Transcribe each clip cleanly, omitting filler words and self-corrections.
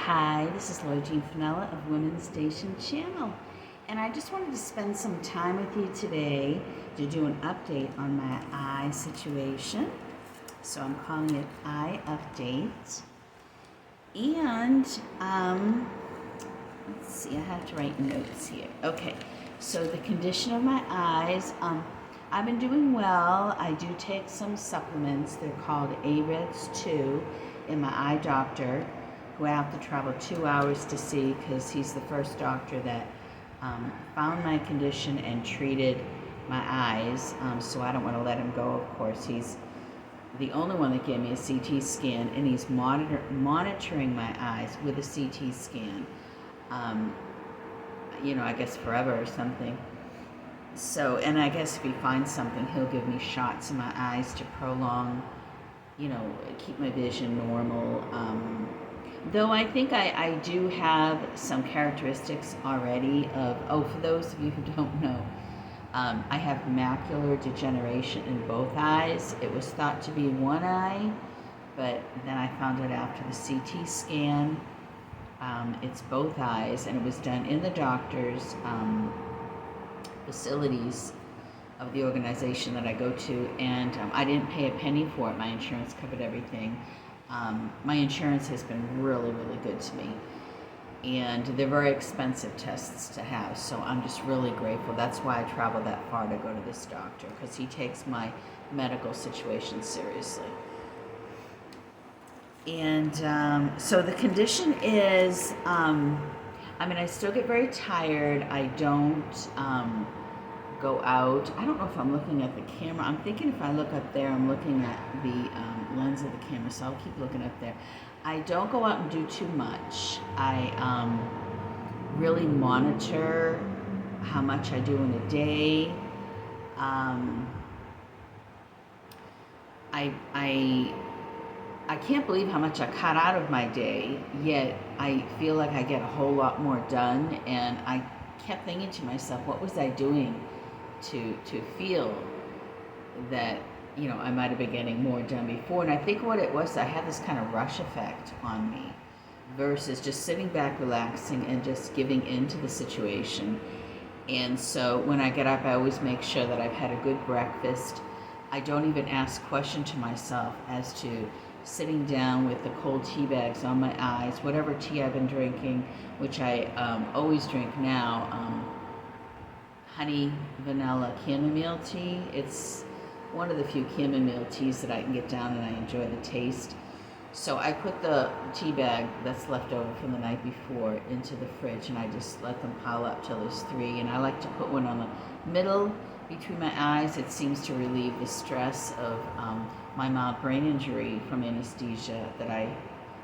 Hi, this is Lloyd Jean Finella of Women's Station Channel, and I just wanted to spend some time with you today to do an update on my eye situation. So I'm calling it Eye Update. And let's see, I have to write notes here. Okay, so the condition of my eyes, I've been doing well. I do take some supplements. They're called AREDS 2 in my eye doctor, who I have to travel 2 hours to see because he's the first doctor that found my condition and treated my eyes. So I don't want to let him go, of course. He's the only one that gave me a CT scan, and he's monitoring my eyes with a CT scan. I guess forever or something. So, and I guess if he finds something, he'll give me shots in my eyes to prolong, keep my vision normal. Though I think I do have some characteristics already for those of you who don't know, I have macular degeneration in both eyes. It was thought to be one eye, but then I found out after the CT scan, it's both eyes, and it was done in the doctor's facilities of the organization that I go to, and I didn't pay a penny for it. My insurance covered everything. My insurance has been really, really good to me, and they're very expensive tests to have, so I'm just really grateful. That's why I travel that far to go to this doctor, because he takes my medical situation seriously. And so the condition is, I still get very tired. I don't go out. I don't know if I'm looking at the camera. I'm thinking if I look up there, I'm looking at the lens of the camera, so I'll keep looking up there. I don't go out and do too much. I really monitor how much I do in a day. I can't believe how much I cut out of my day, yet I feel like I get a whole lot more done, and I kept thinking to myself, what was I doing to feel that, I might have been getting more done before? And I think what it was, I had this kind of rush effect on me versus just sitting back, relaxing, and just giving into the situation. And so when I get up, I always make sure that I've had a good breakfast. I don't even ask question to myself as to sitting down with the cold tea bags on my eyes, whatever tea I've been drinking, which I always drink now, honey vanilla chamomile tea. It's one of the few chamomile teas that I can get down, and I enjoy the taste. So I put the tea bag that's left over from the night before into the fridge, and I just let them pile up till there's 3. And I like to put one on the middle between my eyes. It seems to relieve the stress of my mild brain injury from anesthesia that I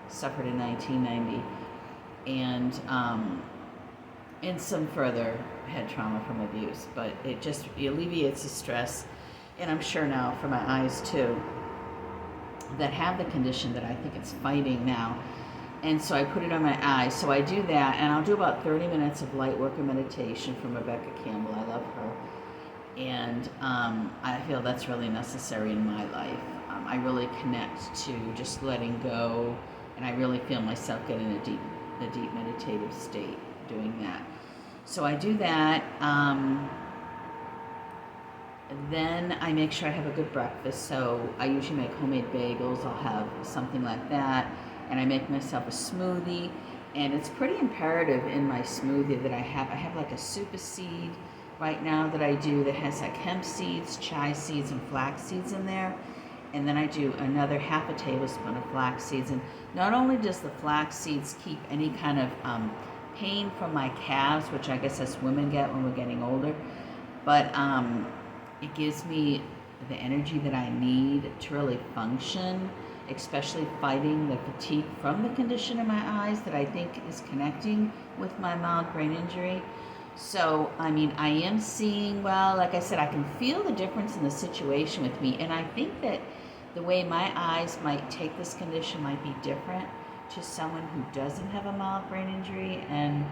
suffered in 1990, and some further head trauma from abuse. But it just alleviates the stress, and I'm sure now for my eyes too, that have the condition that I think it's fighting now. And so I put it on my eyes. So I do that, and I'll do about 30 minutes of light work or meditation from Rebecca Campbell. I love her. And I feel that's really necessary in my life. I really connect to just letting go, and I really feel myself get in a deep meditative state doing that. So I do that. Then I make sure I have a good breakfast. So I usually make homemade bagels. I'll have something like that, and I make myself a smoothie. And it's pretty imperative in my smoothie that I have like a super seed right now that I do that has like hemp seeds, chai seeds, and flax seeds in there. And then I do another half a tablespoon of flax seeds. And not only does the flax seeds keep any kind of pain from my calves, which I guess us women get when we're getting older, but it gives me the energy that I need to really function, especially fighting the fatigue from the condition of my eyes that I think is connecting with my mild brain injury. So, I am seeing, well, like I said, I can feel the difference in the situation with me, and I think that the way my eyes might take this condition might be different to someone who doesn't have a mild brain injury. And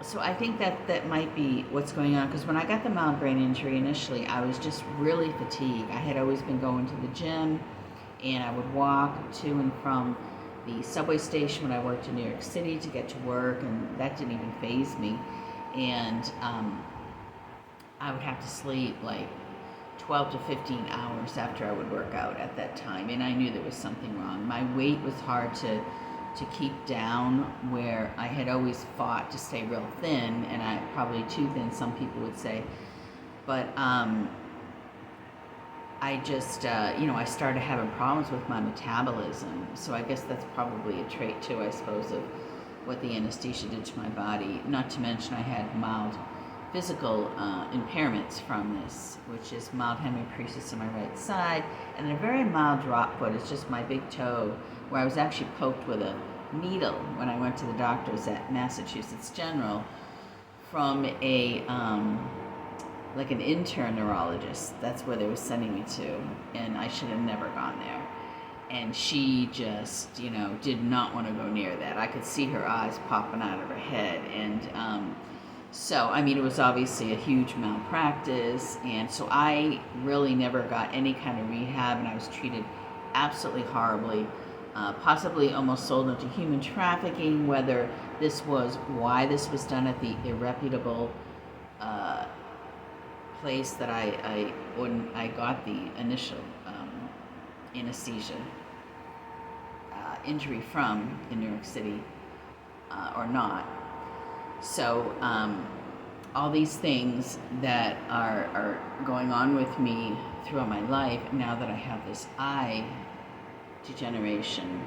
so I think that might be what's going on, because when I got the mild brain injury initially, I was just really fatigued. I had always been going to the gym, and I would walk to and from the subway station when I worked in New York City to get to work, and that didn't even faze me. And I would have to sleep like 12 to 15 hours after I would work out at that time, and I knew there was something wrong. My weight was hard to keep down, where I had always fought to stay real thin, and I probably too thin, some people would say. But I just, I started having problems with my metabolism. So I guess that's probably a trait too, I suppose, of what the anesthesia did to my body. Not to mention I had mild physical impairments from this, which is mild hemiparesis on my right side, and a very mild drop foot. It's just my big toe, where I was actually poked with a needle when I went to the doctors at Massachusetts General from a like an intern neurologist. That's where they were sending me to, and I should have never gone there. And she just, did not want to go near that. I could see her eyes popping out of her head, and so, it was obviously a huge malpractice, and so I really never got any kind of rehab, and I was treated absolutely horribly, possibly almost sold into human trafficking, whether this was why this was done at the irreputable place that when I got the initial anesthesia injury from in New York City, or not. So all these things that are going on with me throughout my life, now that I have this eye degeneration,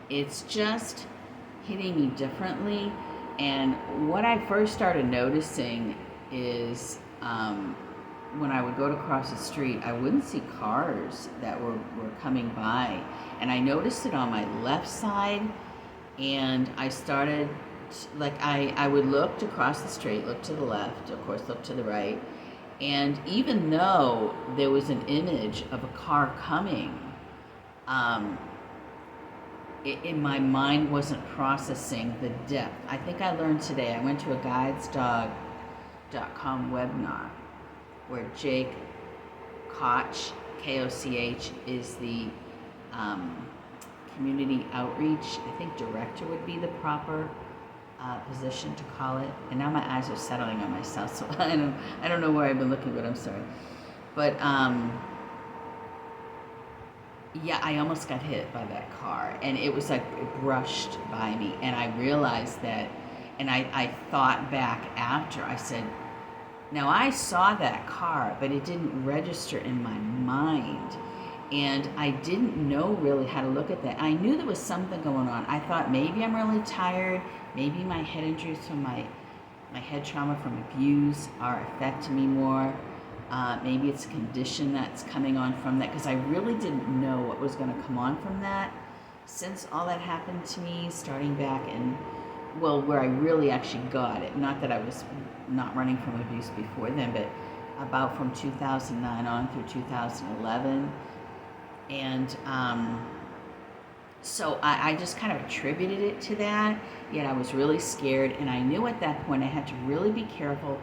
it's just hitting me differently. And what I first started noticing is when I would go to cross the street, I wouldn't see cars that were coming by. And I noticed it on my left side, and I started, I would look to cross the street, look to the left, of course, look to the right. And even though there was an image of a car coming, in my mind wasn't processing the depth. I think I learned today, I went to a guidesdog.com webinar where Jake Koch, K-O-C-H, is the community outreach, I think director would be the proper position to call it. And now my eyes are settling on myself, so I don't know where I've been looking, but I'm sorry. But yeah, I almost got hit by that car, and it was like it brushed by me, and I realized that, and I thought back after, I said, now I saw that car, but it didn't register in my mind, and I didn't know really how to look at that. I knew there was something going on. I thought maybe I'm really tired, maybe my head injuries from my head trauma from abuse are affecting me more. Maybe it's a condition that's coming on from that, because I really didn't know what was going to come on from that. Since all that happened to me, starting back in, where I really actually got it, not that I was not running from abuse before then, but about from 2009 on through 2011. And so I just kind of attributed it to that, yet I was really scared, and I knew at that point I had to really be careful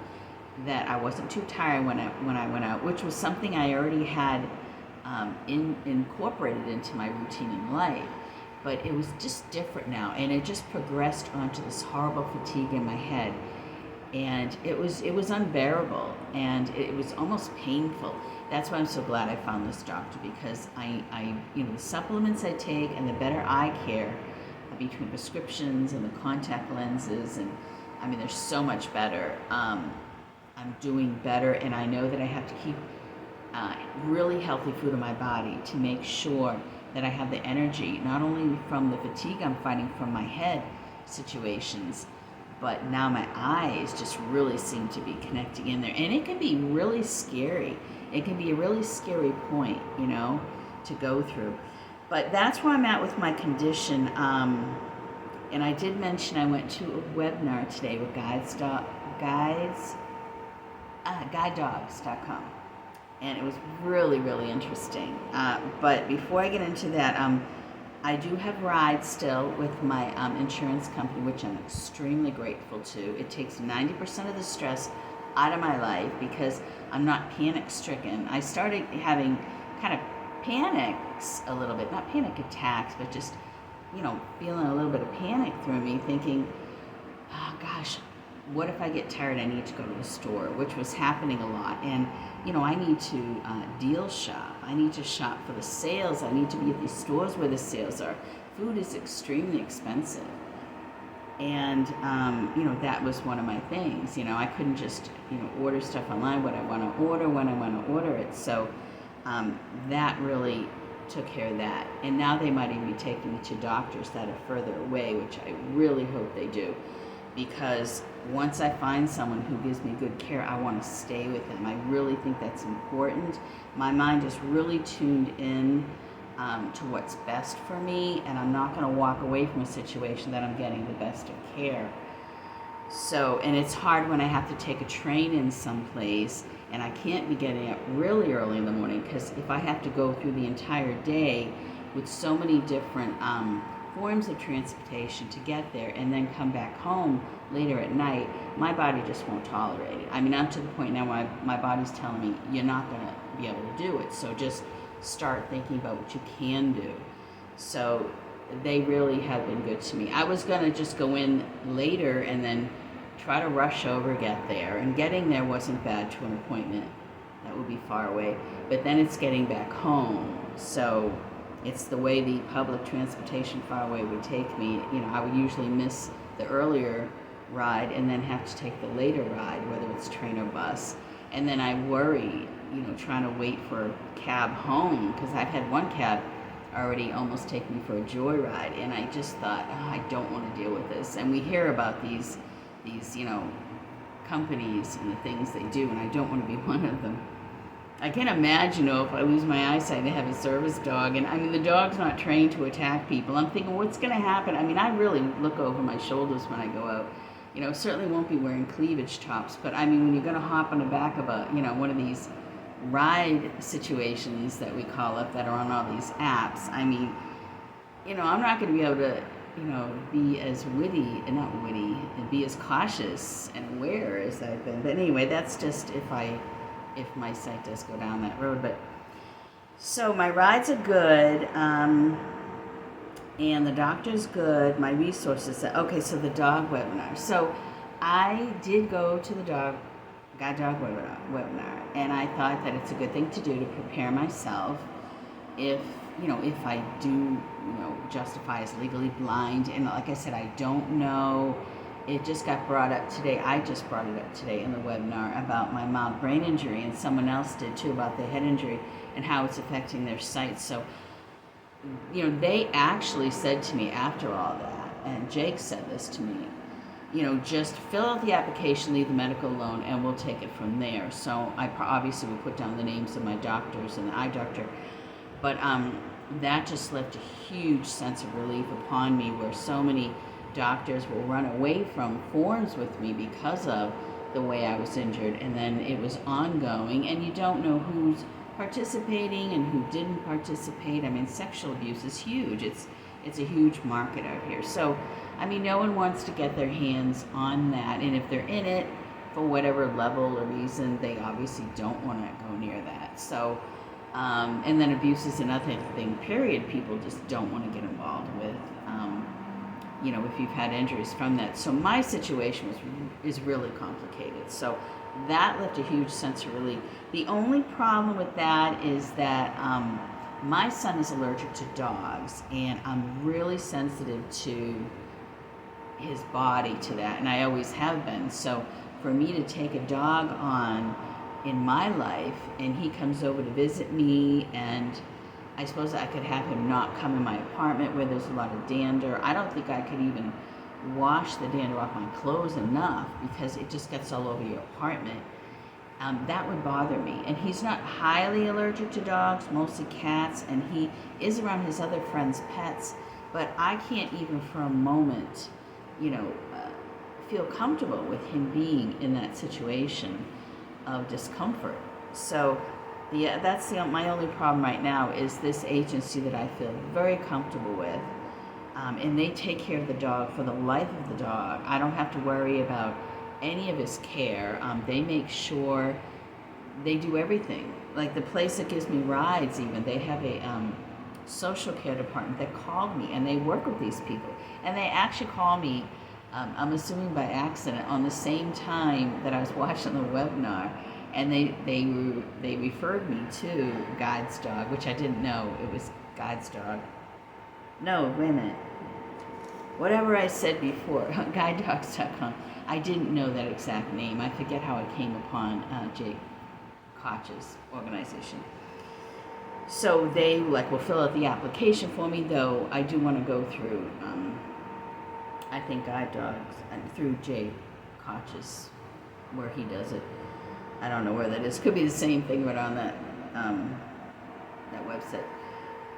that I wasn't too tired when I went out, which was something I already had incorporated into my routine in life. But it was just different now, and it just progressed onto this horrible fatigue in my head, and it was unbearable, and it was almost painful. That's why I'm so glad I found this doctor, because I the supplements I take and the better eye care between prescriptions and the contact lenses, and they're so much better. I'm doing better, and I know that I have to keep really healthy food in my body to make sure that I have the energy, not only from the fatigue I'm fighting from my head situations, but now my eyes just really seem to be connecting in there. And it can be really scary. It can be a really scary point, to go through. But that's where I'm at with my condition. And I did mention I went to a webinar today with guidedogs.com. And it was really, really interesting. But before I get into that, I do have rides still with my insurance company, which I'm extremely grateful to. It takes 90% of the stress out of my life because I'm not panic stricken. I started having kind of panics a little bit, not panic attacks, but just, feeling a little bit of panic through me, thinking, oh gosh, what if I get tired? I need to go to the store, which was happening a lot. And, I need to deal shop. I need to shop for the sales. I need to be at these stores where the sales are. Food is extremely expensive. And, that was one of my things. I couldn't just, order stuff online, what I want to order, when I want to order it. So that really took care of that. And now they might even be taking me to doctors that are further away, which I really hope they do. Because once I find someone who gives me good care, I want to stay with them. I really think that's important. My mind is really tuned in to what's best for me, and I'm not going to walk away from a situation that I'm getting the best of care. So, and it's hard when I have to take a train in someplace, and I can't be getting up really early in the morning, because if I have to go through the entire day with so many different forms of transportation to get there and then come back home later at night, my body just won't tolerate it. I mean, I'm to the point now where my body's telling me, you're not going to be able to do it. So just start thinking about what you can do. So they really have been good to me. I was going to just go in later and then try to rush over, get there. And getting there wasn't bad to an appointment. That would be far away. But then it's getting back home. So it's the way the public transportation far away would take me. I would usually miss the earlier ride and then have to take the later ride, whether it's train or bus. And then I worry, trying to wait for a cab home, because I've had one cab already almost take me for a joyride, and I just thought, I don't want to deal with this. And we hear about these companies and the things they do, and I don't want to be one of them. I can't imagine, if I lose my eyesight to have a service dog. And I mean, the dog's not trained to attack people. I'm thinking, what's going to happen? I mean, I really look over my shoulders when I go out. Certainly won't be wearing cleavage tops. But I mean, when you're going to hop on the back of one of these ride situations that we call up that are on all these apps, I mean, I'm not going to be able to, be as not witty, and be as cautious and aware as I've been. But anyway, that's just if my sight does go down that road. But so my rides are good, and the doctor's good. My resources. Okay, so the dog webinar. So I did go to the dog webinar, and I thought that it's a good thing to do to prepare myself if I do justify as legally blind. And like I said, I don't know. It just got brought up today. I just brought it up today in the webinar about my mild brain injury, and someone else did too, about the head injury and how it's affecting their sight. So, they actually said to me after all that, and Jake said this to me, just fill out the application, leave the medical alone, and we'll take it from there. So I obviously will put down the names of my doctors and the eye doctor. But that just left a huge sense of relief upon me, where so many doctors will run away from forms with me because of the way I was injured, and then it was ongoing, and you don't know who's participating and who didn't participate. I mean, sexual abuse is huge. It's a huge market out here. So, I mean, no one wants to get their hands on that, and if they're in it for whatever level or reason, they obviously don't want to go near that. So, and then abuse is another thing, period, people just don't want to get involved with. If you've had injuries from that. So my situation is really complicated. So that left a huge sense of relief. The only problem with that is that my son is allergic to dogs, and I'm really sensitive to his body, to that, and I always have been. So for me to take a dog on in my life, and he comes over to visit me, and I suppose I could have him not come in my apartment where there's a lot of dander. I don't think I could even wash the dander off my clothes enough, because it just gets all over your apartment. That would bother me. And he's not highly allergic to dogs, mostly cats, and he is around his other friends' pets, but I can't even for a moment, feel comfortable with him being in that situation of discomfort. So that's my only problem right now, is this agency that I feel very comfortable with, and they take care of the dog for the life of the dog. I don't have to worry about any of his care. They make sure they do everything like the place that gives me rides, even, they have a social care department that called me, and they work with these people. And they actually called me, I'm assuming by accident, on the same time that I was watching the webinar. And they referred me to Guide's Dog, which I didn't know it was Guide's Dog. No, wait a minute. Whatever I said before, guidedogs.com. I didn't know that exact name. I forget how I came upon Jake Koch's organization. So they will fill out the application for me, though I do want to go through, I think Guide Dogs, through Jake Koch's, where he does it. I don't know where that is. Could be the same thing, but on that website.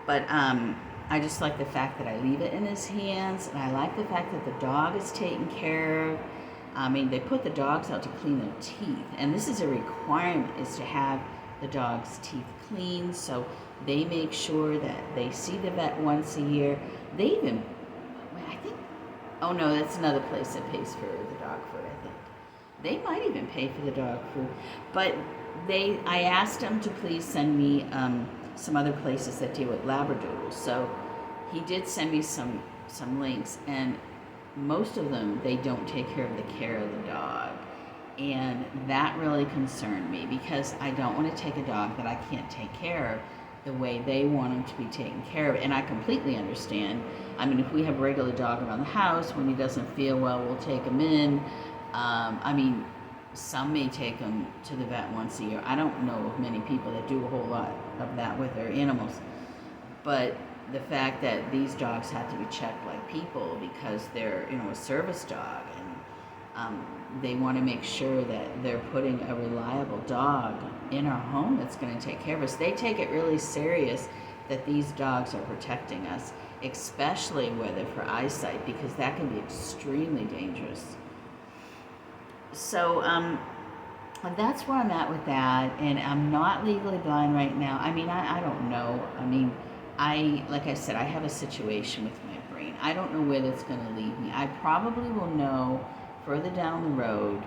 But I just like the fact that I leave it in his hands, and I like the fact that the dog is taken care of. I mean, they put the dogs out to clean their teeth, and this is a requirement, is to have the dog's teeth clean, so they make sure that they see the vet once a year. They even, I think, oh no, that's another place that pays for the dog food, I think. They might even pay for the dog food, but I asked them to please send me some other places that deal with Labradoodles. So he did send me some links, and most of them, they don't take care of the care of the dog. And that really concerned me, because I don't want to take a dog that I can't take care of the way they want him to be taken care of. And I completely understand. I mean, if we have a regular dog around the house, when he doesn't feel well, we'll take him in. I mean, some may take them to the vet once a year. I don't know of many people that do a whole lot of that with their animals. But the fact that these dogs have to be checked like people, because they're, a service dog, and they want to make sure that they're putting a reliable dog in our home that's going to take care of us. They take it really serious that these dogs are protecting us, especially whether for eyesight, because that can be extremely dangerous. So that's where I'm at with that, and I'm not legally blind right now. I mean, I don't know. I mean, like I said, I have a situation with my brain. I don't know where that's going to lead me. I probably will know further down the road,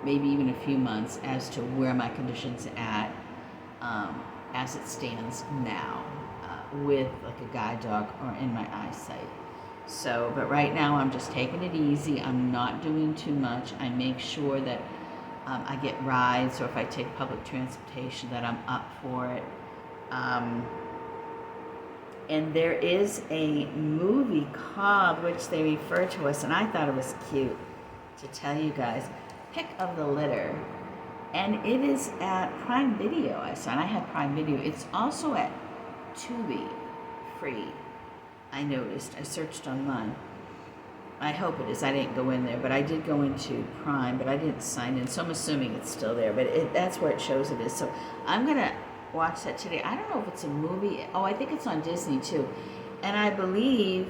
maybe even a few months, as to where my condition's at, as it stands now, with like a guide dog or in my eyesight. So, but right now I'm just taking it easy. I'm not doing too much. I make sure that I get rides, or if I take public transportation, that I'm up for it. And there is a movie called, which they refer to us, and I thought it was cute to tell you guys, Pick of the Litter. And it is at Prime Video, I saw, and I had Prime Video. It's also at Tubi, free. I noticed. I searched online. I hope it is. I didn't go in there, but I did go into Prime, but I didn't sign in, so I'm assuming it's still there. But that's where it shows it is. So I'm going to watch that today. I don't know if it's a movie. Oh, I think it's on Disney too. And I believe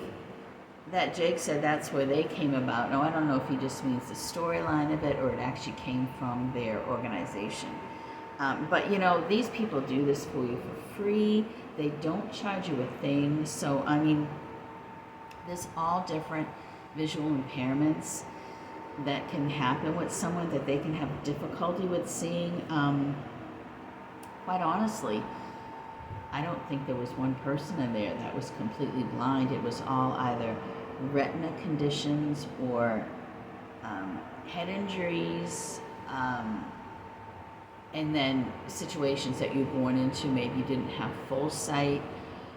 that Jake said that's where they came about. Now, I don't know if he just means the storyline of it, or it actually came from their organization. But, these people do this for you for free. They don't charge you a thing. So, I mean, there's all different visual impairments that can happen with someone that they can have difficulty with seeing. Quite honestly, I don't think there was one person in there that was completely blind. It was all either retina conditions or head injuries, and then situations that you're born into, maybe you didn't have full sight.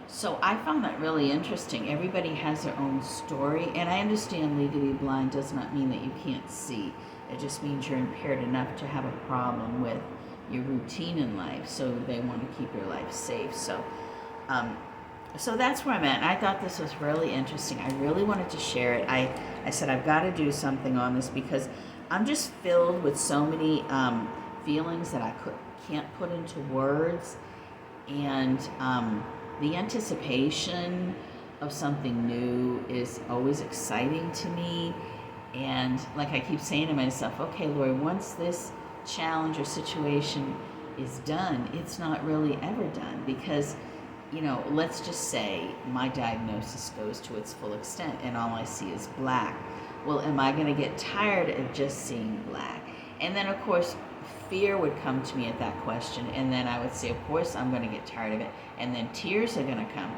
So I found that really interesting. Everybody has their own story, and I understand legally blind does not mean that you can't see. It just means you're impaired enough to have a problem with your routine in life, so they want to keep your life safe. So that's where I'm at. I thought this was really interesting. I really wanted to share it. I said I've got to do something on this, because I'm just filled with so many feelings that I can't put into words, and the anticipation of something new is always exciting to me. And like I keep saying to myself, okay, Lori, once this challenge or situation is done, it's not really ever done, because let's just say my diagnosis goes to its full extent and all I see is black. Well, am I going to get tired of just seeing black? And then of course fear would come to me at that question, and then I would say, of course I'm going to get tired of it, and then tears are going to come.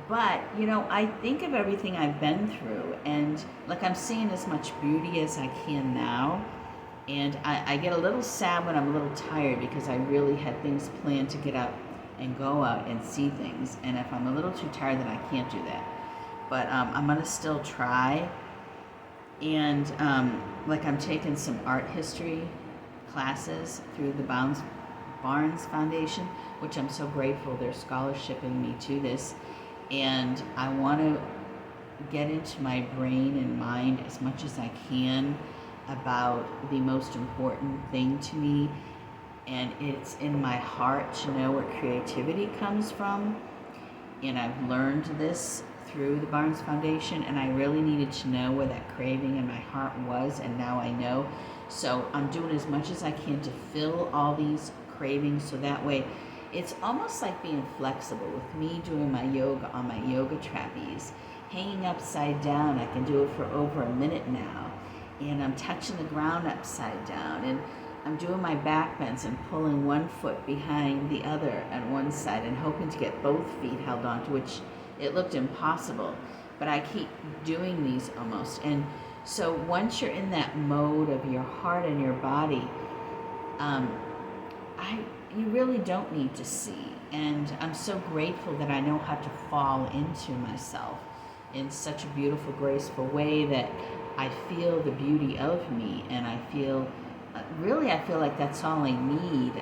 But, I think of everything I've been through, and like I'm seeing as much beauty as I can now. And I get a little sad when I'm a little tired because I really had things planned to get up and go out and see things. And if I'm a little too tired, then I can't do that. But I'm going to still try. And like I'm taking some art history classes through the Barnes Foundation, which I'm so grateful they're scholarshiping me to this. And I want to get into my brain and mind as much as I can about the most important thing to me, and it's in my heart to know where creativity comes from. And I've learned this through the Barnes Foundation, and I really needed to know where that craving in my heart was, and now I know. So I'm doing as much as I can to fill all these cravings, so that way it's almost like being flexible. With me doing my yoga on my yoga trapeze, hanging upside down, I can do it for over a minute now. And I'm touching the ground upside down, and I'm doing my back bends and pulling one foot behind the other on one side and hoping to get both feet held onto, which it looked impossible, but I keep doing these almost. And so once you're in that mode of your heart and your body, you really don't need to see. And I'm so grateful that I know how to fall into myself in such a beautiful, graceful way that I feel the beauty of me, and I feel like that's all I need.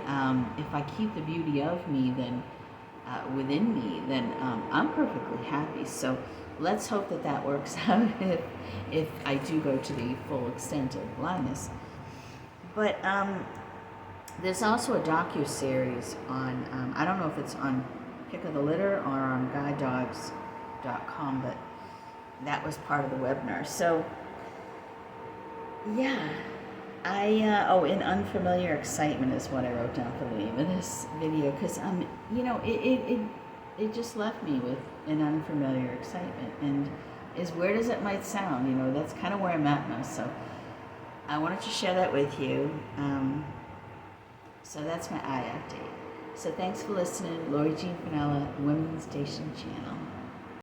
If I keep the beauty of me then within me, then I'm perfectly happy. So let's hope that works out if I do go to the full extent of blindness. But there's also a docu-series on, I don't know if it's on Pick of the Litter or on guidedogs.com, but that was part of the webinar. So yeah, in Unfamiliar Excitement is what I wrote down for the name of this video, because it just left me with an unfamiliar excitement. And as weird as it might sound, that's kind of where I'm at now. So I wanted to share that with you. So that's my eye update. So thanks for listening. Lori Jean Finella, Women's Station Channel.